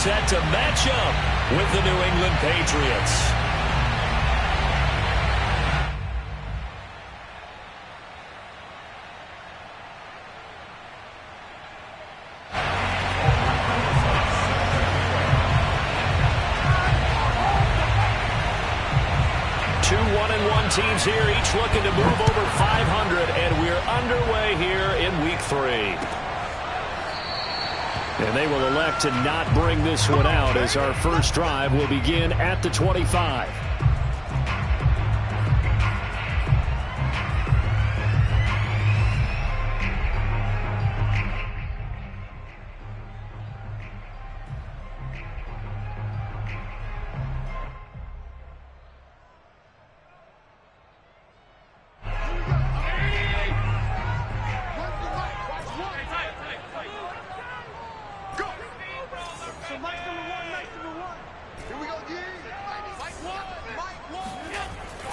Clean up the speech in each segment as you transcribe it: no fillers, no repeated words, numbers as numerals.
set to match up with the New England Patriots. Two 1-1 teams here, each looking to move over 500, and we're underway here in Week 3. And they will elect to not bring this one out as our first drive will begin at the 25.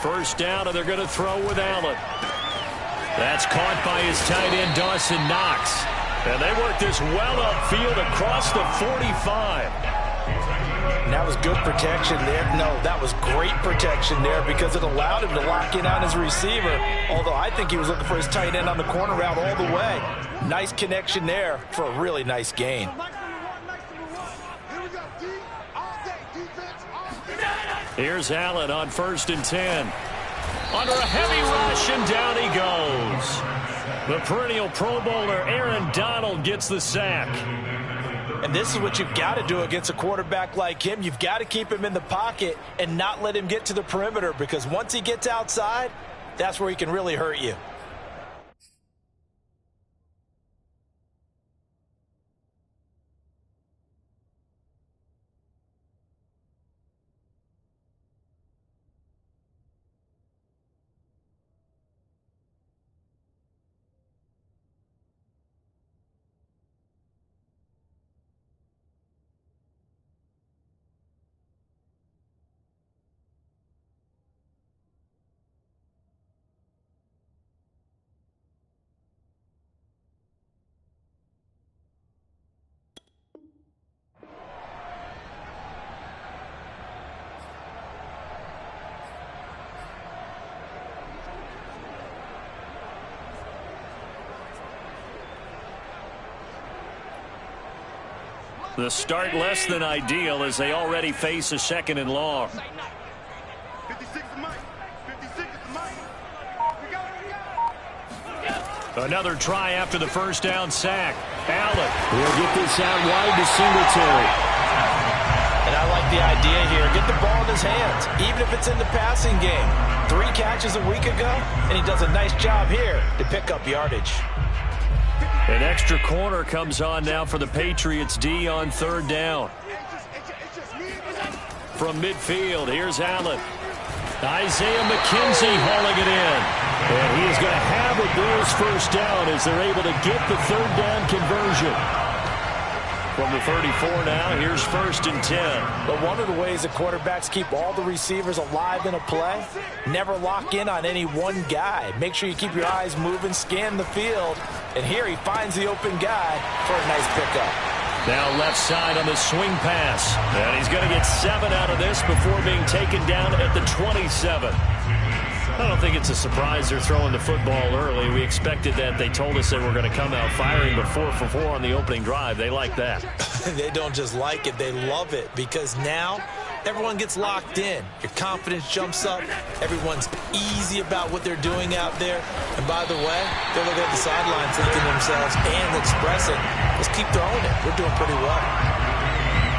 First down, and they're going to throw with Allen. That's caught by his tight end, Dawson Knox. And they work this well upfield across the 45. And that was good protection there. No, that was great protection there because it allowed him to lock in on his receiver. Although I think he was looking for his tight end on the corner route all the way. Nice connection there for a really nice gain. Here's Allen on 1st and 10. Under a heavy rush, and down he goes. The perennial Pro Bowler Aaron Donald gets the sack. And this is what you've got to do against a quarterback like him. You've got to keep him in the pocket and not let him get to the perimeter, because once he gets outside, that's where he can really hurt you. The start less than ideal as they already face a 2nd and long. Another try after the first down sack. Allen will get this out wide to Singletary. And I like the idea here. Get the ball in his hands, even if it's in the passing game. 3 catches a week ago, and he does a nice job here to pick up yardage. An extra corner comes on now for the Patriots D on 3rd down. From midfield, here's Allen. Isaiah McKenzie hauling it in. And he is going to have a Bills first down as they're able to get the 3rd down conversion. From the 34 now, here's 1st and 10. But one of the ways that quarterbacks keep all the receivers alive in a play, never lock in on any one guy. Make sure you keep your eyes moving, scan the field. And here he finds the open guy for a nice pickup. Now left side on the swing pass. And he's going to get 7 out of this before being taken down at the 27. I don't think it's a surprise they're throwing the football early. We expected that. They told us they were going to come out firing, but 4 for 4 on the opening drive. They like that. They don't just like it, they love it, because now everyone gets locked in. Your confidence jumps up. Everyone's easy about what they're doing out there. And by the way, they're looking at the sidelines thinking to themselves and expressing, let's keep throwing it. We're doing pretty well.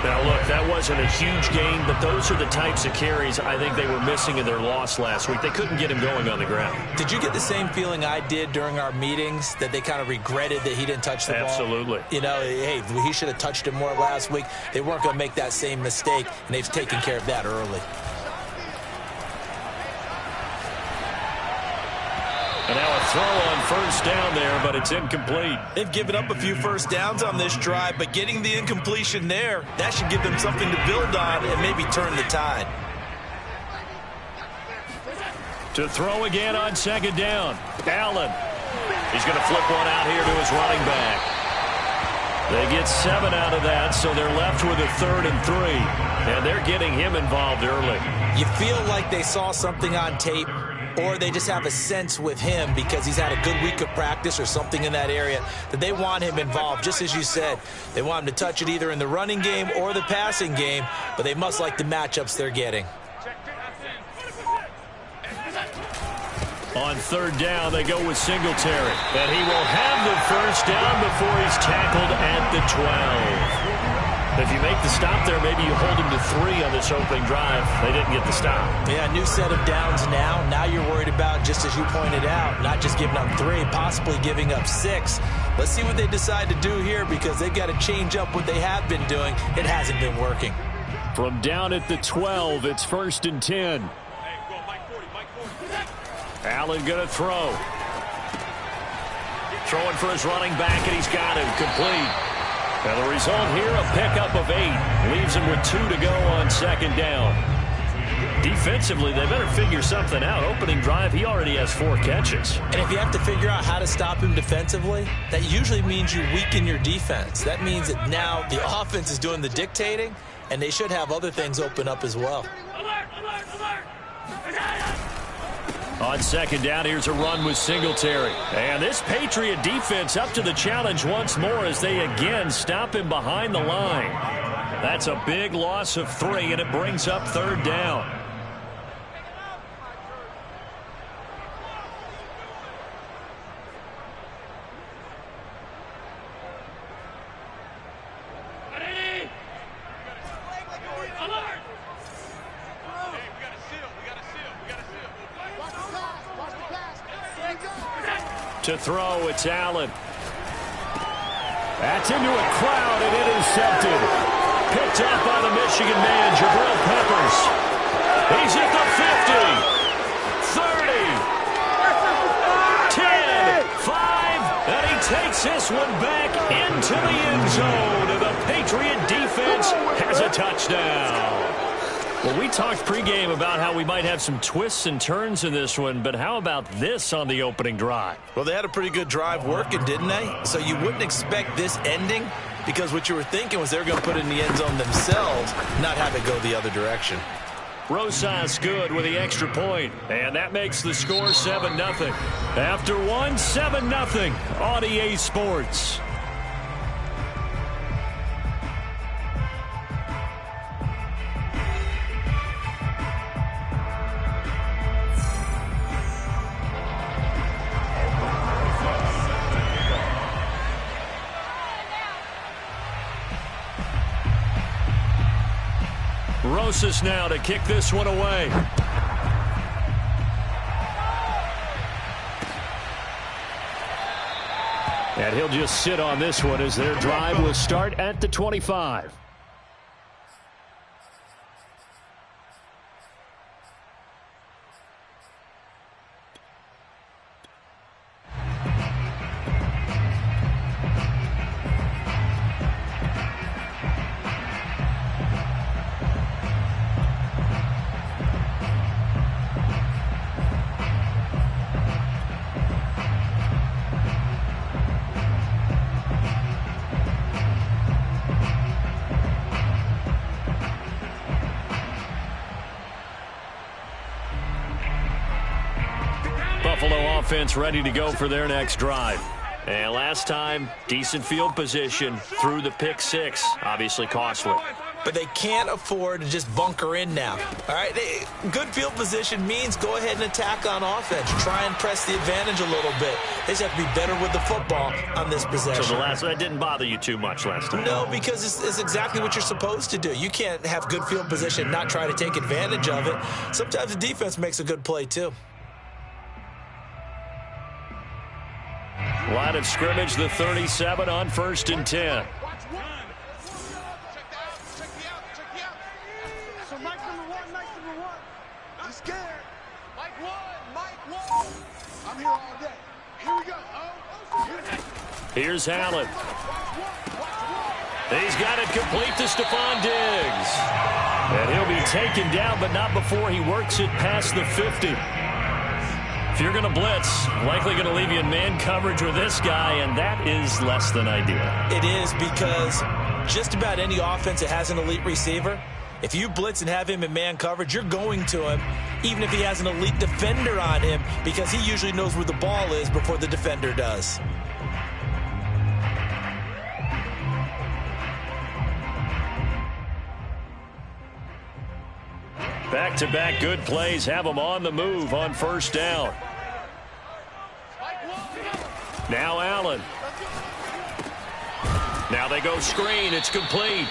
Now, look, that wasn't a huge gain, but those are the types of carries I think they were missing in their loss last week. They couldn't get him going on the ground. Did you get the same feeling I did during our meetings, that they kind of regretted that he didn't touch the ball? Absolutely. You know, hey, he should have touched it more last week. They weren't going to make that same mistake, and they've taken care of that early. And now a throw on first down there, but it's incomplete. They've given up a few first downs on this drive, but getting the incompletion there, that should give them something to build on and maybe turn the tide. To throw again on second down. Allen. He's going to flip one out here to his running back. They get 7 out of that, so they're left with a 3rd and 3. And they're getting him involved early. You feel like they saw something on tape, or they just have a sense with him because he's had a good week of practice or something in that area that they want him involved. Just as you said, they want him to touch it either in the running game or the passing game, but they must like the matchups they're getting. On 3rd down, they go with Singletary. And he will have the 1st down before he's tackled at the 12. If you make the stop there, maybe you hold him to 3 on this opening drive. They didn't get the stop. Yeah, new set of downs now. Now you're worried about, just as you pointed out, not just giving up 3, possibly giving up 6. Let's see what they decide to do here because they've got to change up what they have been doing. It hasn't been working. From down at the 12, it's 1st and 10. Allen going to throw. Throwing for his running back, and he's got him complete. And the result here, a pickup of 8. Leaves him with 2 to go on 2nd down. Defensively, they better figure something out. Opening drive, he already has 4 catches. And if you have to figure out how to stop him defensively, that usually means you weaken your defense. That means that now the offense is doing the dictating, and they should have other things open up as well. On 2nd down, here's a run with Singletary. And this Patriot defense up to the challenge once more as they again stop him behind the line. That's a big loss of 3, and it brings up 3rd down. To throw, it's Allen. That's into a crowd and intercepted. Picked up by the Michigan man, Jabril Peppers. He's at the 50, 30, 10, 5, and he takes this one back into the end zone. And the Patriot defense has a touchdown. Well, we talked pregame about how we might have some twists and turns in this one, but how about this on the opening drive? Well, they had a pretty good drive working, didn't they? So you wouldn't expect this ending because what you were thinking was they were going to put it in the end zone themselves, not have it go the other direction. Rosas good with the extra point, and that makes the score 7-0. After one, 7-0 on EA Sports. Rosas now to kick this one away. And he'll just sit on this one as their drive will start at the 25. Buffalo offense ready to go for their next drive. And last time, decent field position through the pick 6. Obviously costly. But they can't afford to just bunker in now. All right, good field position means go ahead and attack on offense. Try and press the advantage a little bit. They just have to be better with the football on this possession. So that didn't bother you too much last time? No, because it's exactly what you're supposed to do. You can't have good field position and not try to take advantage of it. Sometimes the defense makes a good play too. Line of scrimmage, the 37 on 1st and 10. Here's Allen. He's got it complete to Stephon Diggs. And he'll be taken down, but not before he works it past the 50. If you're going to blitz, likely going to leave you in man coverage with this guy, and that is less than ideal. It is, because just about any offense that has an elite receiver, if you blitz and have him in man coverage, you're going to him, even if he has an elite defender on him, because he usually knows where the ball is before the defender does. Back-to-back good plays have them on the move on first down. Now Allen. Now they go screen. It's complete.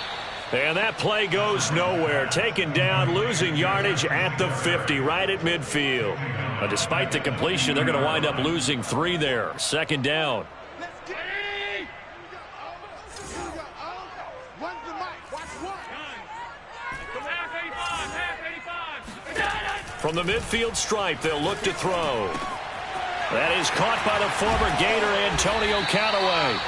And that play goes nowhere. Taken down, losing yardage at the 50, right at midfield. But despite the completion, they're going to wind up losing 3 there. Second down. From the midfield stripe, they'll look to throw. That is caught by the former Gator, Antonio Callaway.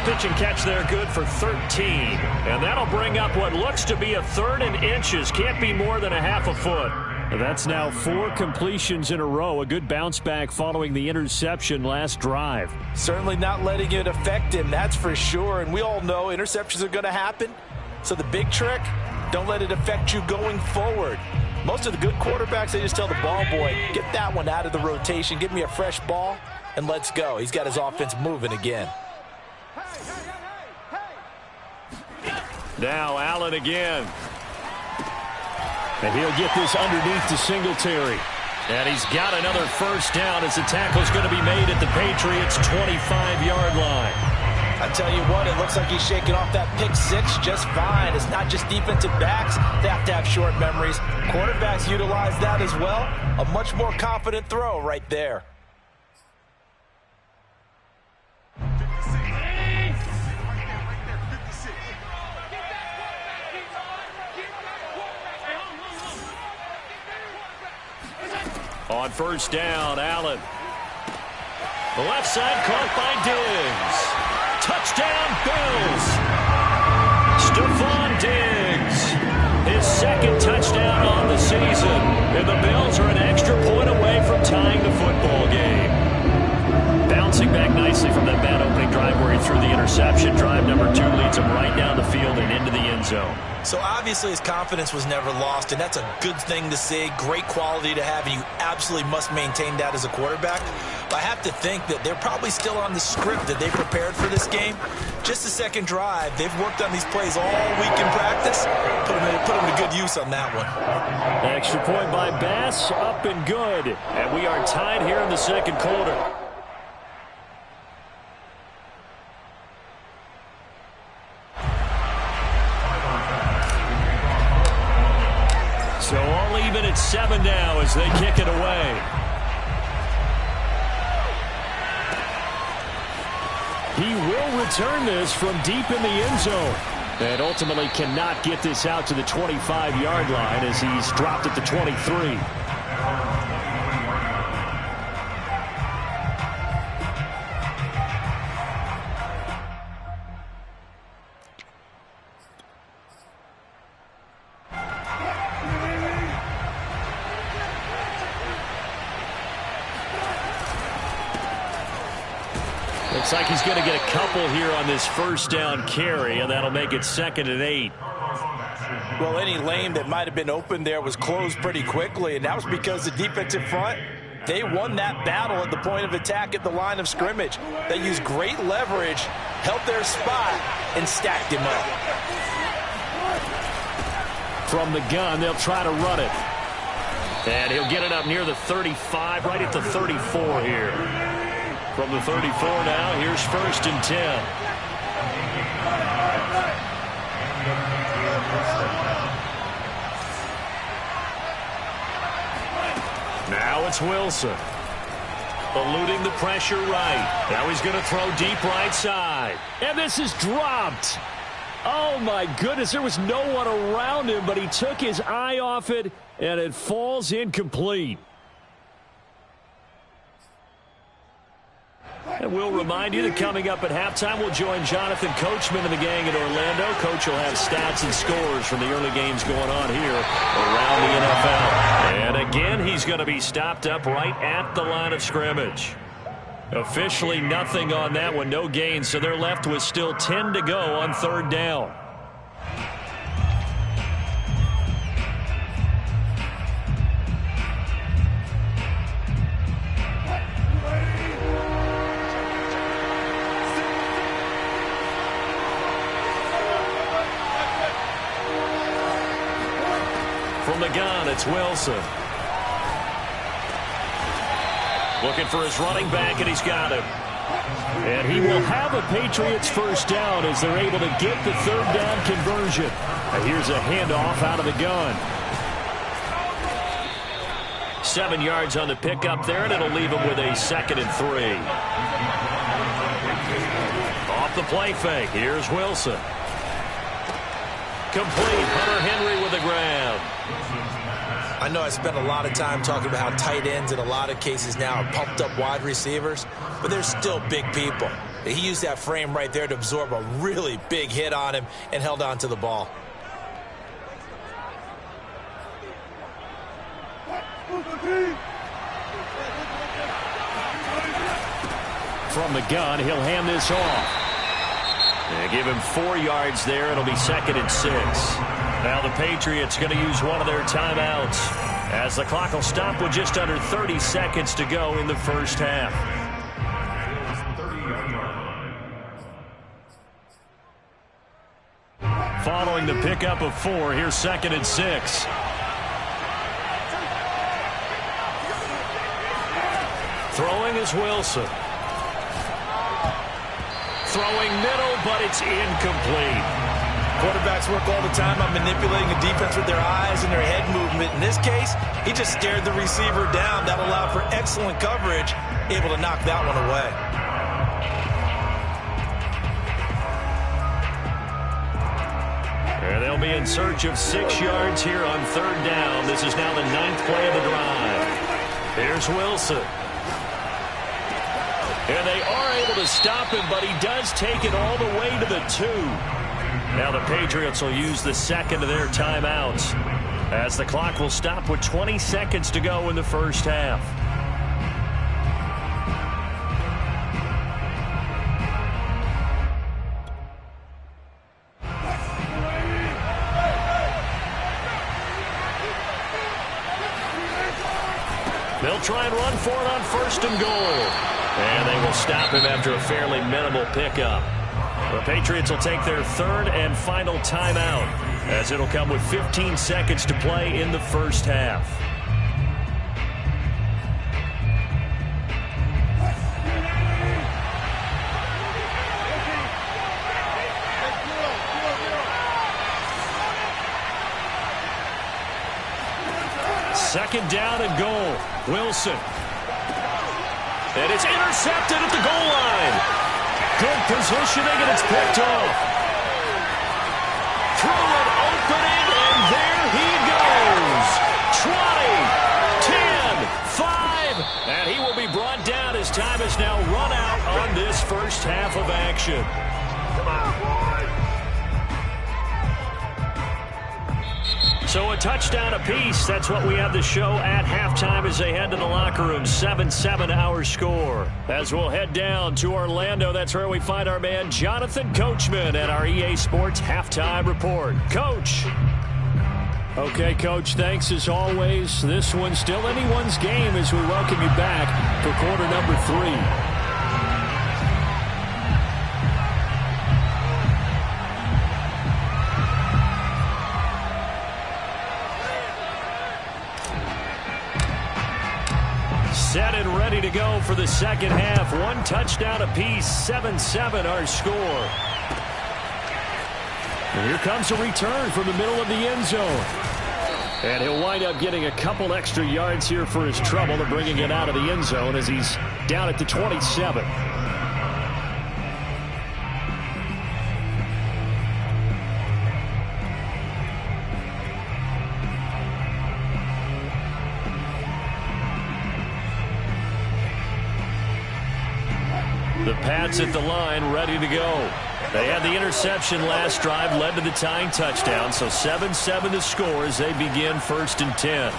Pitch and catch there, good for 13. And that'll bring up what looks to be a 3rd and inches. Can't be more than a half a foot. That's now 4 completions in a row. A good bounce back following the interception last drive. Certainly not letting it affect him, that's for sure. And we all know interceptions are going to happen. So the big trick, don't let it affect you going forward. Most of the good quarterbacks, they just tell the ball boy, get that one out of the rotation, give me a fresh ball, and let's go. He's got his offense moving again. Now Allen again. And he'll get this underneath to Singletary. And he's got another first down as the tackle's going to be made at the Patriots' 25-yard line. I tell you what, it looks like he's shaking off that pick 6 just fine. It's not just defensive backs. They have to have short memories. Quarterbacks utilize that as well. A much more confident throw right there. On first down, Allen. The left side caught by Diggs. Touchdown, Bills. Stephon Diggs. His 2nd touchdown on the season. And the Bills are an extra point away from tying the football game. Bouncing back nicely from that bad opening drive where he threw the interception. Drive number 2 leads him right down the field and into the end zone. So obviously his confidence was never lost, and that's a good thing to see. Great quality to have, and you absolutely must maintain that as a quarterback. But I have to think that they're probably still on the script that they prepared for this game. Just the 2nd drive. They've worked on these plays all week in practice. Put them to good use on that one. Extra point by Bass, up and good. And we are tied here in the 2nd quarter. So all even at 7 now as they kick it away. He will return this from deep in the end zone. And ultimately cannot get this out to the 25-yard line as he's dropped at the 23. Looks like he's going to get a couple here on this first down carry, and that'll make it 2nd and 8. Well, any lane that might have been open there was closed pretty quickly, and that was because the defensive front, they won that battle at the point of attack at the line of scrimmage. They used great leverage, held their spot, and stacked him up. From the gun, they'll try to run it. And he'll get it up near the 35, right at the 34 here. From the 34 now, here's 1st and 10. Now it's Wilson. Eluding the pressure right. Now he's going to throw deep right side. And this is dropped. Oh, my goodness. There was no one around him, but he took his eye off it, and it falls incomplete. And we'll remind you that coming up at halftime, we'll join Jonathan Coachman and the gang in Orlando. Coach will have stats and scores from the early games going on here around the NFL. And again, he's going to be stopped up right at the line of scrimmage. Officially nothing on that one, no gain, so they're left with still 10 to go on third down. From the gun, it's Wilson. Looking for his running back, and he's got him. And he will have a Patriots first down as they're able to get the third down conversion. And here's a handoff out of the gun. 7 yards on the pickup there, and it'll leave him with a 2nd and 3. Off the play fake, here's Wilson. Complete. Hunter Henry with the grab. I know I spent a lot of time talking about how tight ends in a lot of cases now are pumped up wide receivers, but they're still big people. He used that frame right there to absorb a really big hit on him and held on to the ball. From the gun, he'll hand this off. They give him 4 yards there. It'll be 2nd and 6. Now the Patriots going to use one of their timeouts as the clock will stop with just under 30 seconds to go in the first half. Following the pickup of 4, here's 2nd and 6. Throwing is Wilson. Throwing middle, but it's incomplete. Quarterbacks work all the time on manipulating a defense with their eyes and their head movement. In this case, he just stared the receiver down. That allowed for excellent coverage, able to knock that one away. And they'll be in search of 6 yards here on third down. This is now the 9th play of the drive. Here's Wilson. And they are able to stop him, but he does take it all the way to the 2. Now the Patriots will use the 2nd of their timeouts as the clock will stop with 20 seconds to go in the first half. They'll try and run for it on 1st and goal. And they will stop him after a fairly minimal pickup. The Patriots will take their 3rd and final timeout as it'll come with 15 seconds to play in the first half. Second down and goal. Wilson. And it's intercepted at the goal line. Good positioning, and it's picked off. Through an opening, and there he goes. 20, 10, 5, and he will be brought down as time is now run out on this first half of action. Come on, boy. So a touchdown apiece. That's what we have the show at halftime as they head to the locker room. 7-7 our score. As we'll head down to Orlando, that's where we find our man Jonathan Coachman at our EA Sports Halftime Report. Coach. Okay, Coach, thanks as always. This one's still anyone's game as we welcome you back for quarter number 3. Set and ready to go for the second half. 1 touchdown apiece, 7-7 our score. And here comes a return from the middle of the end zone. And he'll wind up getting a couple extra yards here for his trouble and bringing it out of the end zone as he's down at the 27. The Pats at the line, ready to go. They had the interception last drive, led to the tying touchdown, so 7-7 to score as they begin 1st and 10.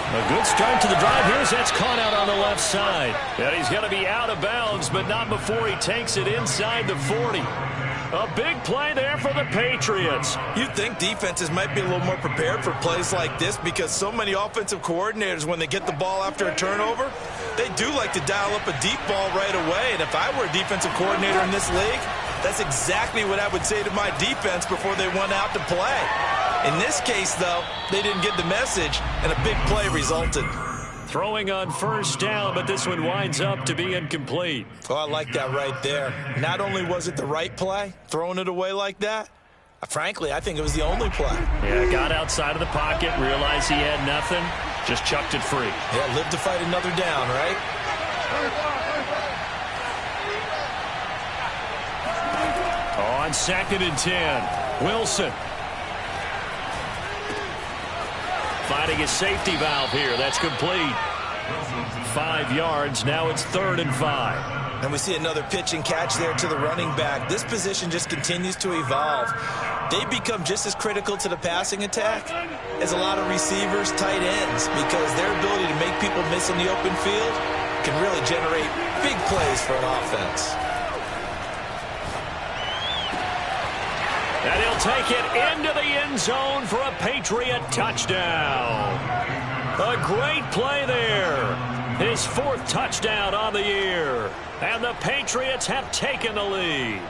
A good start to the drive. Here's that's caught out on the left side. And he's going to be out of bounds, but not before he takes it inside the 40. A big play there for the Patriots. You'd think defenses might be a little more prepared for plays like this because so many offensive coordinators, when they get the ball after a turnover, they do like to dial up a deep ball right away. And if I were a defensive coordinator in this league, that's exactly what I would say to my defense before they went out to play. In this case, though, they didn't get the message, and a big play resulted. Throwing on 1st down, but this one winds up to be incomplete. Oh, I like that right there. Not only was it the right play, throwing it away like that, frankly, I think it was the only play. Yeah, got outside of the pocket, realized he had nothing, just chucked it free. Yeah, live to fight another down, right? On 2nd and 10, Wilson. Finding a safety valve here. That's complete. 5 yards. Now it's 3rd and 5. And we see another pitch and catch there to the running back. This position just continues to evolve. They become just as critical to the passing attack as a lot of receivers, tight ends, because their ability to make people miss in the open field can really generate big plays for an offense. And he'll take it into the end zone for a Patriot touchdown. A great play there. His 4th touchdown on the year. And the Patriots have taken the lead.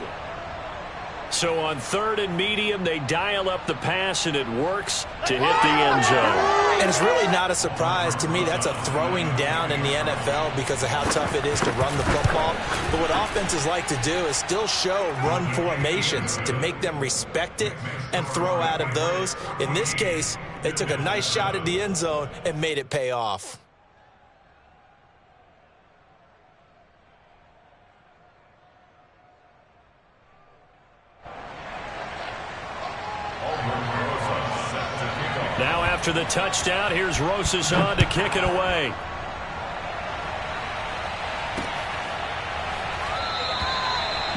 So on 3rd and medium, they dial up the pass, and it works to hit the end zone. And it's really not a surprise to me. That's a throwing down in the NFL because of how tough it is to run the football. But what offenses like to do is still show run formations to make them respect it and throw out of those. In this case, they took a nice shot at the end zone and made it pay off. Now after the touchdown, here's Rosas on to kick it away.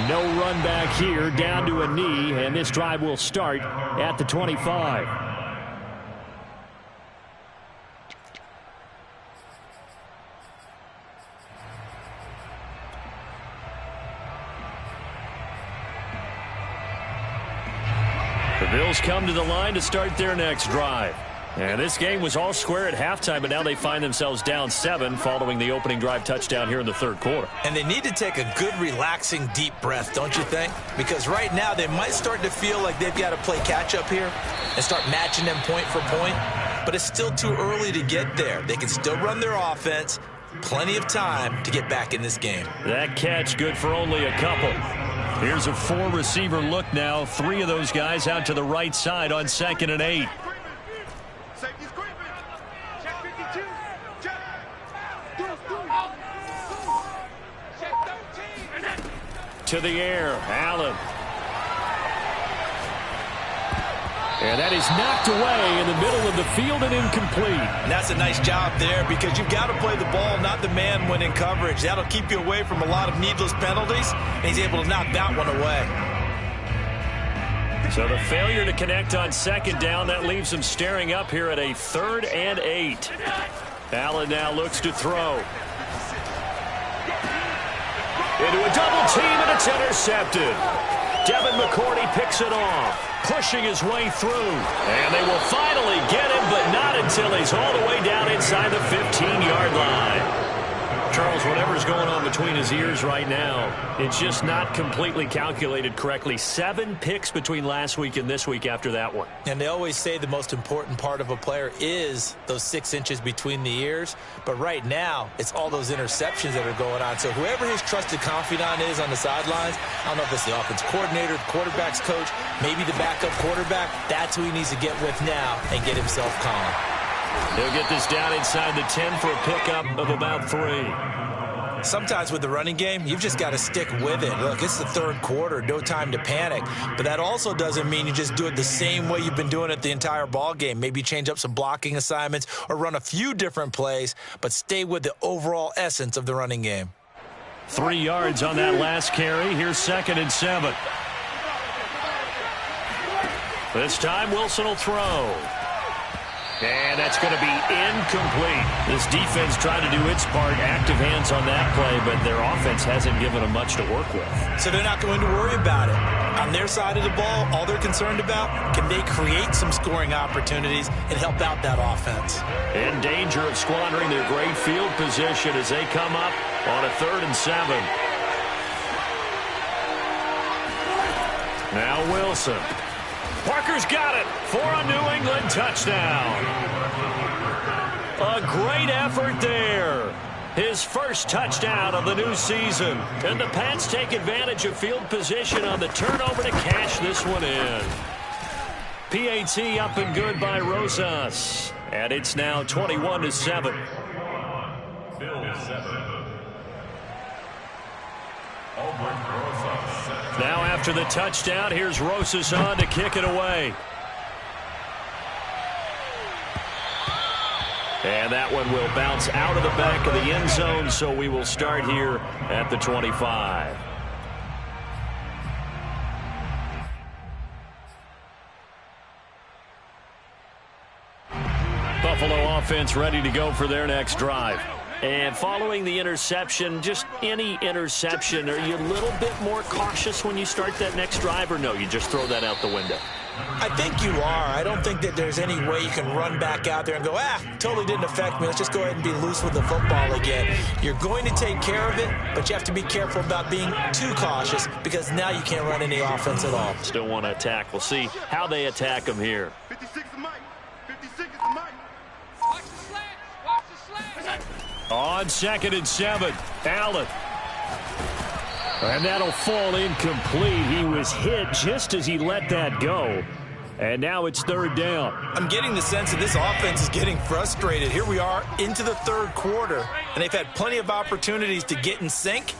No run back here, down to a knee, and this drive will start at the 25. The Bills come to the line to start their next drive. And this game was all square at halftime, but now they find themselves down 7 following the opening drive touchdown here in the 3rd quarter. And they need to take a good, relaxing, deep breath, don't you think? Because right now they might start to feel like they've got to play catch-up here and start matching them point for point. But it's still too early to get there. They can still run their offense. Plenty of time to get back in this game. That catch good for only a couple. Here's a 4-receiver look now. 3 of those guys out to the right side on 2nd and 8. To the air, Allen. And that is knocked away in the middle of the field and incomplete. And that's a nice job there because you've got to play the ball, not the man when in coverage. That'll keep you away from a lot of needless penalties, and he's able to knock that one away. So the failure to connect on 2nd down, that leaves him staring up here at a 3rd and 8. Allen now looks to throw. Into a double team, and it's intercepted. Devin McCourty picks it off, pushing his way through. And they will finally get him, but not until he's all the way down inside the 15-yard line. Charles, whatever's going on between his ears right now, it's just not completely calculated correctly. 7 picks between last week and this week after that one. And they always say the most important part of a player is those 6 inches between the ears. But right now, it's all those interceptions that are going on. So whoever his trusted confidant is on the sidelines, I don't know if it's the offense coordinator, the quarterback's coach, maybe the backup quarterback, that's who he needs to get with now and get himself calm. He'll get this down inside the 10 for a pickup of about 3. Sometimes with the running game, you've just got to stick with it. Look, it's the 3rd quarter, no time to panic. But that also doesn't mean you just do it the same way you've been doing it the entire ball game. Maybe change up some blocking assignments or run a few different plays, but stay with the overall essence of the running game. 3 yards on that last carry. Here's 2nd and 7. This time Wilson will throw. And that's going to be incomplete. This defense tried to do its part, active hands on that play, but their offense hasn't given them much to work with. So they're not going to worry about it. On their side of the ball, all they're concerned about, can they create some scoring opportunities and help out that offense? In danger of squandering their great field position as they come up on a 3rd and 7. Now Wilson. Parker's got it for a New England touchdown. A great effort there. His first touchdown of the new season. And the Pats take advantage of field position on the turnover to cash this one in. PAT up and good by Rosas. And it's now 21-7. Now after the touchdown, here's Rosas on to kick it away. And that one will bounce out of the back of the end zone, so we will start here at the 25. Buffalo offense ready to go for their next drive. And following the interception, just any interception, are you a little bit more cautious when you start that next drive, or no, you just throw that out the window? I think you are. I don't think that there's any way you can run back out there and go, totally didn't affect me. Let's just go ahead and be loose with the football again. You're going to take care of it, but you have to be careful about being too cautious because now you can't run any offense at all. Still want to attack. We'll see how they attack them here. 56 is Mike. 56 is the Mike. Watch the slant. Watch the slant. On 2nd and 7, Allen. And that'll fall incomplete. He was hit just as he let that go. And now it's 3rd down. I'm getting the sense that this offense is getting frustrated. Here we are into the 3rd quarter, and they've had plenty of opportunities to get in sync.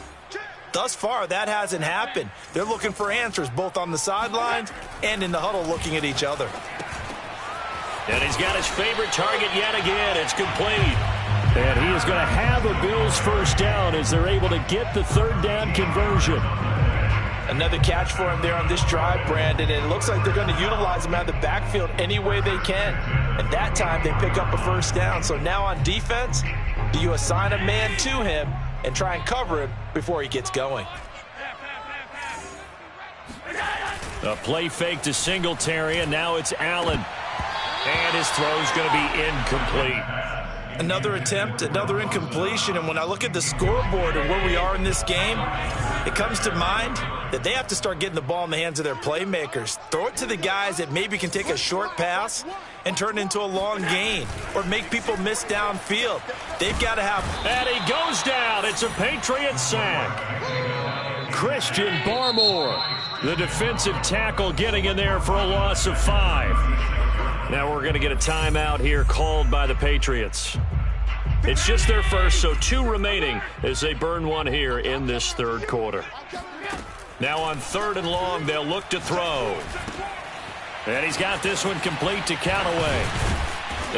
Thus far, that hasn't happened. They're looking for answers both on the sidelines and in the huddle looking at each other. And he's got his favorite target yet again. It's complete. And he is going to have a Bills first down as they're able to get the 3rd down conversion. Another catch for him there on this drive, Brandon, and it looks like they're going to utilize him out of the backfield any way they can. And that time they pick up a first down. So now on defense, do you assign a man to him and try and cover him before he gets going? A play fake to Singletary, and now it's Allen. And his throw's going to be incomplete. Another attempt, another incompletion, and when I look at the scoreboard and where we are in this game, it comes to mind that they have to start getting the ball in the hands of their playmakers. Throw it to the guys that maybe can take a short pass and turn it into a long gain or make people miss downfield. They've got to have... And he goes down. It's a Patriots sack. Christian Barmore, the defensive tackle, getting in there for a loss of 5. Now we're going to get a timeout here called by the Patriots. It's just their first, so 2 remaining as they burn one here in this 3rd quarter. Now on 3rd and long, they'll look to throw. And he's got this one complete to Callaway.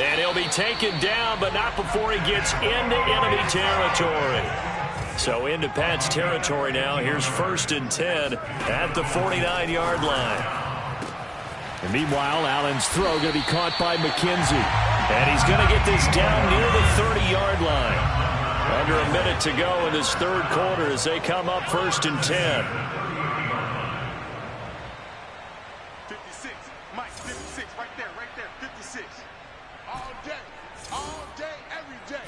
And he'll be taken down, but not before he gets into enemy territory. So into Pat's territory now. Here's 1st and 10 at the 49-yard line. And meanwhile, Allen's throw going to be caught by McKenzie. And he's going to get this down near the 30-yard line. Under a minute to go in this 3rd quarter as they come up 1st and 10. 56. Mike, 56. Right there. 56. All day, every day.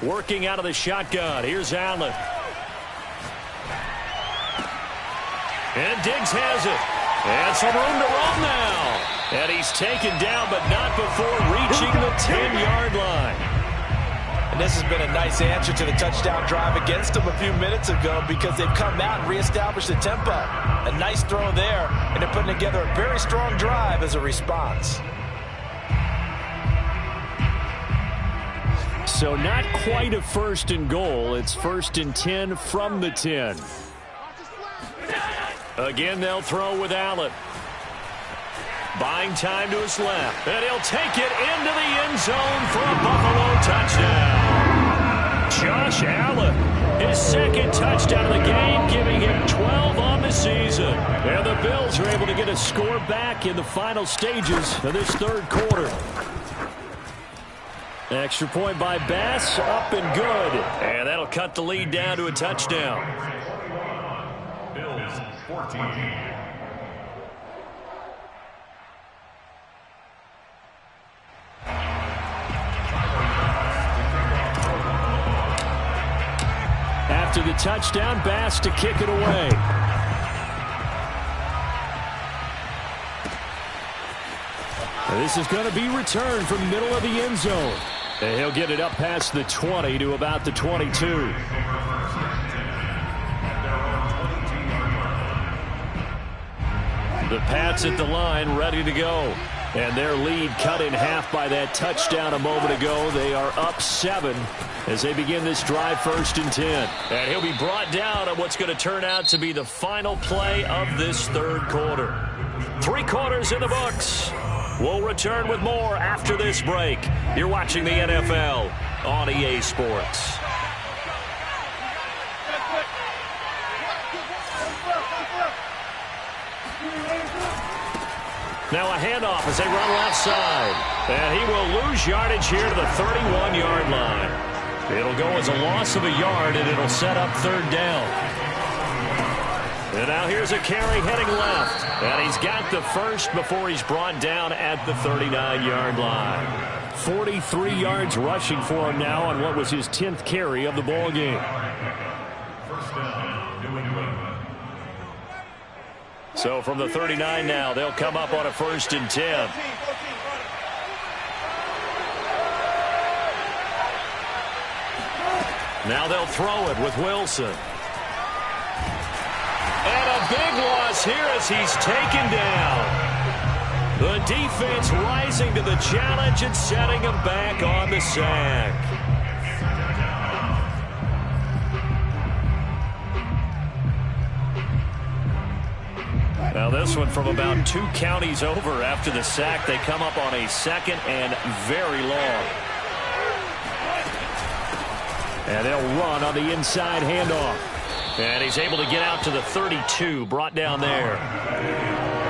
Working out of the shotgun. Here's Allen. And Diggs has it. And some room to run now. And he's taken down, but not before reaching the 10-yard line. And this has been a nice answer to the touchdown drive against them a few minutes ago because they've come out and reestablished the tempo. A nice throw there, and they're putting together a very strong drive as a response. So not quite a 1st and goal. It's 1st and 10 from the 10. Again, they'll throw with Allen. Buying time to his left. And he'll take it into the end zone for a Buffalo touchdown. Josh Allen His second touchdown of the game, giving him 12 on the season. And the Bills are able to get a score back in the final stages of this third quarter. Extra point by Bass, up and good. And that'll cut the lead down to a touchdown. Bills 14. After the touchdown, Bass to kick it away. This is going to be returned from the middle of the end zone. And he'll get it up past the 20 to about the 22. The Pats at the line, ready to go. And their lead cut in half by that touchdown a moment ago. They are up 7 as they begin this drive, 1st and 10. And he'll be brought down on what's going to turn out to be the final play of this third quarter. 3 quarters in the books. We'll return with more after this break. You're watching the NFL on EA Sports. Now a handoff as they run left side. And he will lose yardage here to the 31-yard line. It'll go as a loss of a yard, and it'll set up 3rd down. And now here's a carry heading left. And he's got the first before he's brought down at the 39-yard line. 43 yards rushing for him now on what was his 10th carry of the ball game. First down, New England. So from the 39 now, they'll come up on a 1st and 10. Now they'll throw it with Wilson. And a big loss here as he's taken down. The defense rising to the challenge and setting him back on the sack. Now this one from about 2 counties over after the sack. They come up on a 2nd and very long. And they'll run on the inside handoff. And he's able to get out to the 32, brought down there.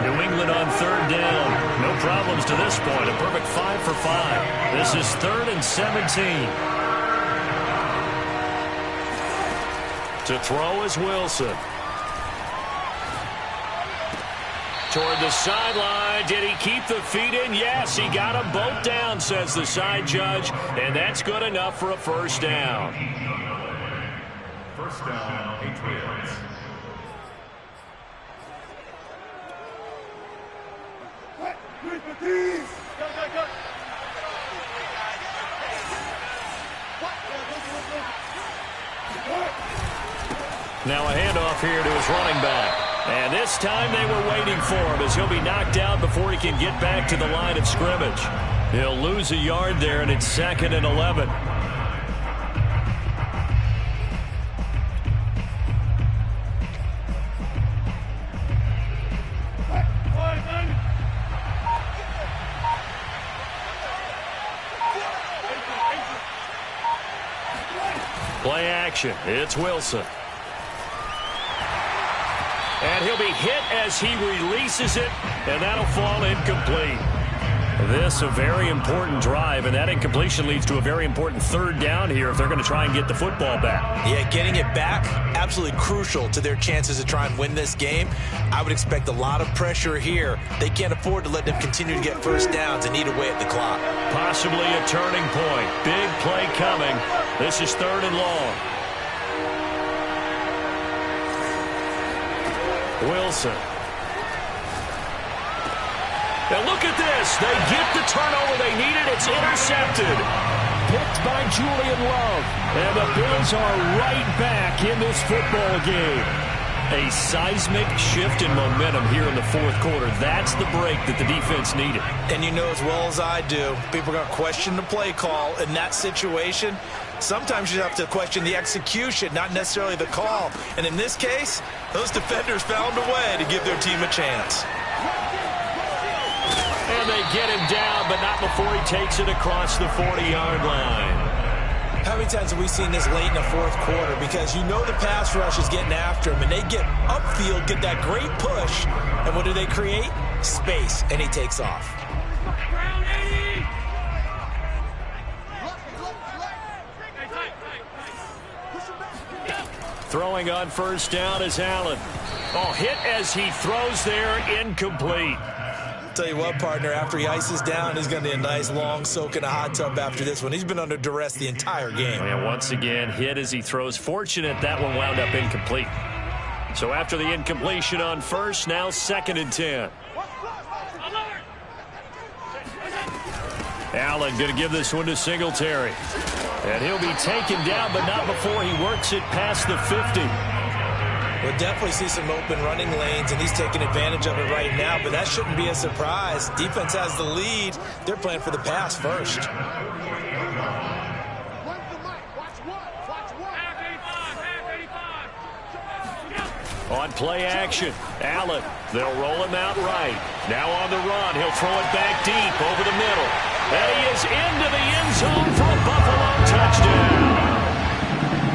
New England on 3rd down. No problems to this point. A perfect 5 for 5. This is 3rd and 17. To throw is Wilson. Toward the sideline. Did he keep the feet in? Yes, he got them both down, says the side judge. And that's good enough for a 1st down. First down, Patriots. Now a handoff here to his running back. And this time they were waiting for him as he'll be knocked out before he can get back to the line of scrimmage. He'll lose a yard there, and it's 2nd and 11. Play action. It's Wilson. And he'll be hit as he releases it, and that'll fall incomplete. This a very important drive, and that incompletion leads to a very important 3rd down here if they're going to try and get the football back. Yeah, getting it back, absolutely crucial to their chances to try and win this game. I would expect a lot of pressure here. They can't afford to let them continue to get 1st downs and eat away at the clock. Possibly a turning point. Big play coming. This is 3rd and long. Wilson. Now look at this. They get the turnover they needed. It's intercepted. Picked by Julian Love. And the Bills are right back in this football game. A seismic shift in momentum here in the 4th quarter. That's the break that the defense needed. And you know as well as I do, people are going to question the play call in that situation. Sometimes you have to question the execution, not necessarily the call. And in this case, those defenders found a way to give their team a chance. And they get him down, but not before he takes it across the 40-yard line. How many times have we seen this late in the fourth quarter? Because you know the pass rush is getting after him, and they get upfield, get that great push, and what do they create? Space, and he takes off. Throwing on first down is Allen. Oh, hit as he throws there, incomplete. Tell you what, partner, after he ices down, he's going to need a nice long soak in a hot tub after this one. He's been under duress the entire game. And once again, hit as he throws. Fortunate that one wound up incomplete. So after the incompletion on first, now 2nd and 10. Allen going to give this one to Singletary. And he'll be taken down, but not before he works it past the 50. We'll definitely see some open running lanes, and he's taking advantage of it right now, but that shouldn't be a surprise. Defense has the lead. They're playing for the pass first. On play action, Allen, they'll roll him out right. Now on the run, he'll throw it back deep over the middle. And he is into the end zone for a Buffalo touchdown.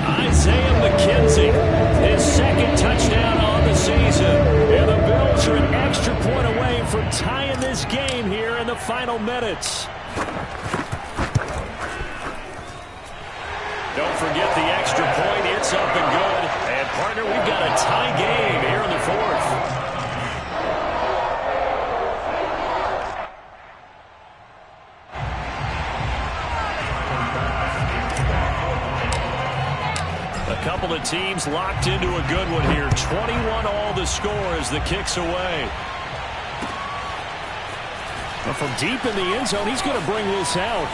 Isaiah McKenzie, his 2nd touchdown on the season. And the Bills are an extra point away from tying this game here in the final minutes. Don't forget the extra point. It's up and good. And, partner, we've got a tie game here in the 4th. A couple of teams locked into a good one here. 21 all the score as the kick's away. But from deep in the end zone, he's going to bring this out.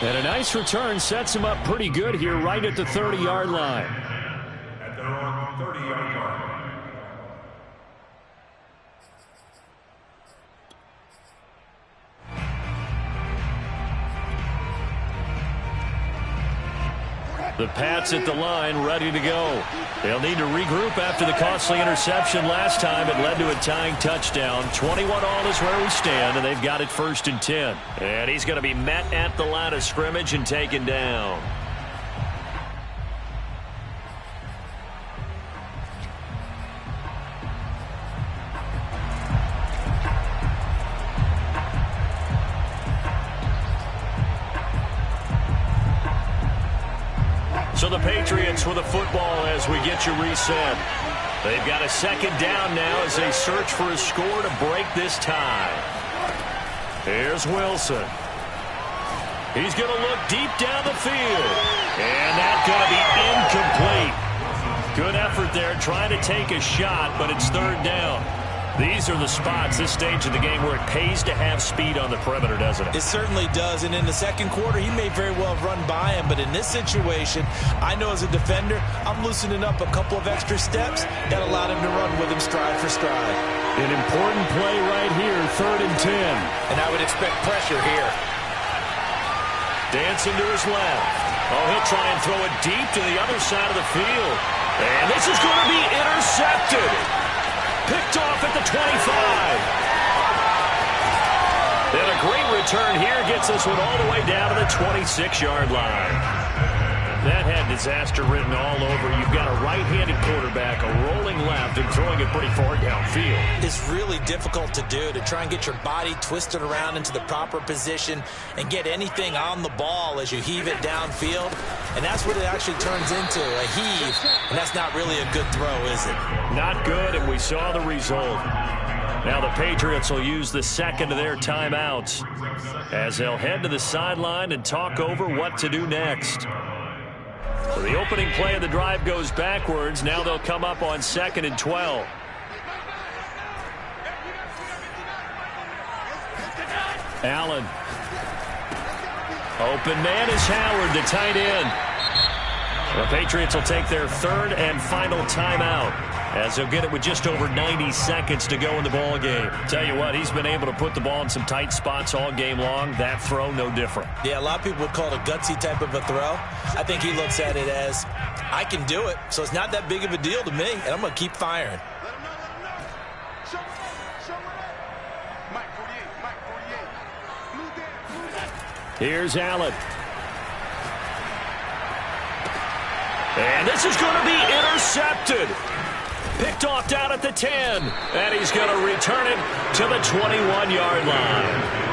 And a nice return sets him up pretty good here right at the 30-yard line. At their own 30-yard line. The Pats at the line, ready to go. They'll need to regroup after the costly interception last time. It led to a tying touchdown. 21 all is where we stand, and they've got it 1st and 10. And he's going to be met at the line of scrimmage and taken down. So the Patriots with a football as we get you reset. They've got a 2nd down now as they search for a score to break this tie. Here's Wilson. He's going to look deep down the field. And that's going to be incomplete. Good effort there trying to take a shot, but it's 3rd down. These are the spots, this stage of the game, where it pays to have speed on the perimeter, doesn't it? It certainly does, and in the 2nd quarter, he may very well have run by him, but in this situation, I know as a defender, I'm loosening up a couple of extra steps that allowed him to run with him stride for stride. An important play right here, 3rd and 10. And I would expect pressure here. Dancing to his left. Oh, he'll try and throw it deep to the other side of the field. And this is going to be intercepted. Picked off at the 25. And a great return here gets this one all the way down to the 26-yard line. That had disaster written all over. You've got a right-handed quarterback, a rolling left, and throwing it pretty far downfield. It's really difficult to do, to try and get your body twisted around into the proper position and get anything on the ball as you heave it downfield. And that's what it actually turns into, a heave. And that's not really a good throw, is it? Not good, and we saw the result. Now the Patriots will use the 2nd of their timeouts as they'll head to the sideline and talk over what to do next. So the opening play of the drive goes backwards. Now they'll come up on 2nd and 12. Allen. Open man is Howard, the tight end. The Patriots will take their 3rd and final timeout as they'll get it with just over 90 seconds to go in the ball game. Tell you what, he's been able to put the ball in some tight spots all game long. That throw, no different. Yeah, a lot of people would call it a gutsy type of a throw. I think he looks at it as, I can do it, so it's not that big of a deal to me, and I'm going to keep firing. Here's Allen. And this is going to be intercepted. Picked off down at the 10. And he's going to return it to the 21-yard line.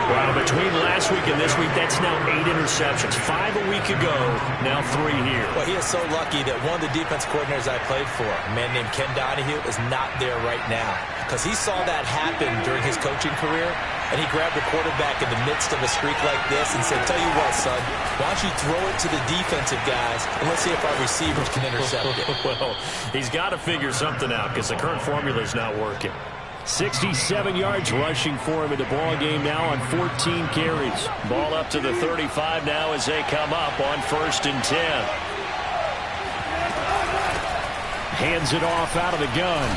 Well, between last week and this week, that's now 8 interceptions. 5 a week ago, now 3 here. Well, he is so lucky that one of the defense coordinators I played for, a man named Ken Donahue, is not there right now. Because he saw that happen during his coaching career, and he grabbed the quarterback in the midst of a streak like this and said, tell you what, son, why don't you throw it to the defensive guys, and let's see if our receivers can intercept it. Well, he's got to figure something out because the current formula is not working. 67 yards rushing for him in the ball game now on 14 carries. Ball up to the 35 now as they come up on 1st and 10. Hands it off out of the gun.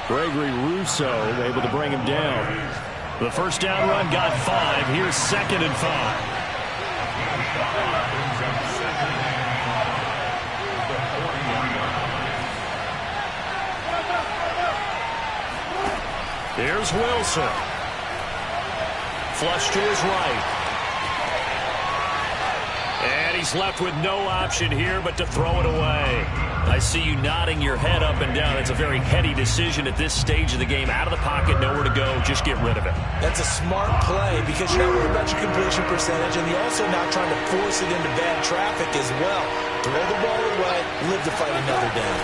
Gregory Rousseau able to bring him down. The first down run got 5. Here's 2nd and 5. Here's Wilson. Flush to his right. And he's left with no option here but to throw it away. I see you nodding your head up and down. It's a very heady decision at this stage of the game. Out of the pocket, nowhere to go. Just get rid of it. That's a smart play because you're not worried about your completion percentage, and you're also not trying to force it into bad traffic as well. Throw the ball away, live to fight another down.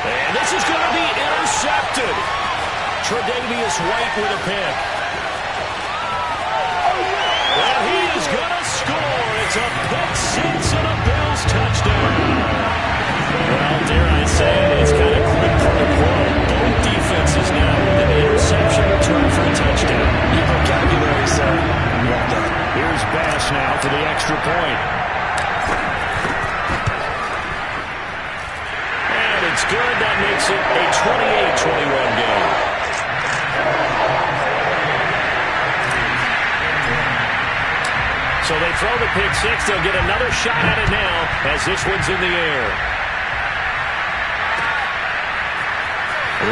And this is going to be intercepted. Tre'Davious White with a pick. And he is going to score. It's a pick six and a Bills touchdown. Well, dare I say it, it's kind of quid pro quo. Both defenses now with an interception return for a touchdown. Your vocabulary, sir. Well done. Here's Bass now for the extra point. It's good. That makes it a 28-21 game. So they throw the pick six. They'll get another shot at it now as this one's in the air.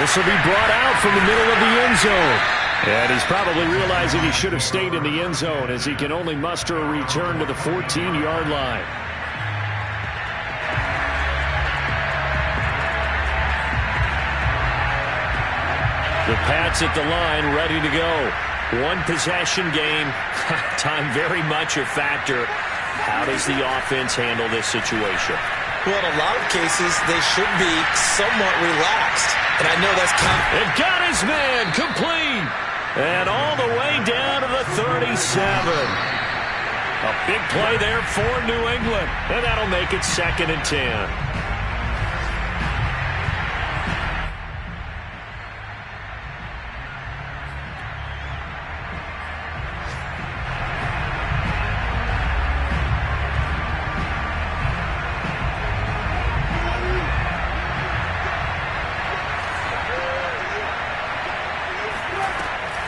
This will be brought out from the middle of the end zone. And he's probably realizing he should have stayed in the end zone as he can only muster a return to the 14-yard line. The Pats at the line, ready to go. One possession game. Time very much a factor. How does the offense handle this situation? Well, in a lot of cases, they should be somewhat relaxed. And I know that's kind of... It got his man complete. And all the way down to the 37. A big play there for New England. And that'll make it 2nd and 10.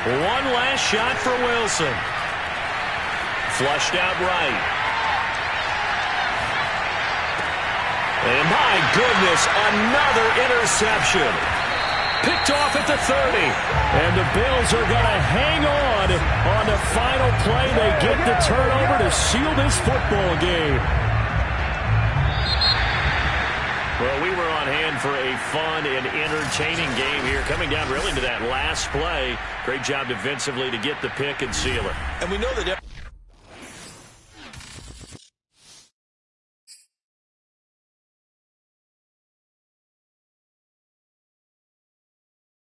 One last shot for Wilson. Flushed out right. And my goodness, another interception. Picked off at the 30. And the Bills are going to hang on the final play. They get the turnover to seal this football game. Well, we were on hand for a fun and entertaining game here. Coming down really to that last play. Great job defensively to get the pick and seal it. And we know that...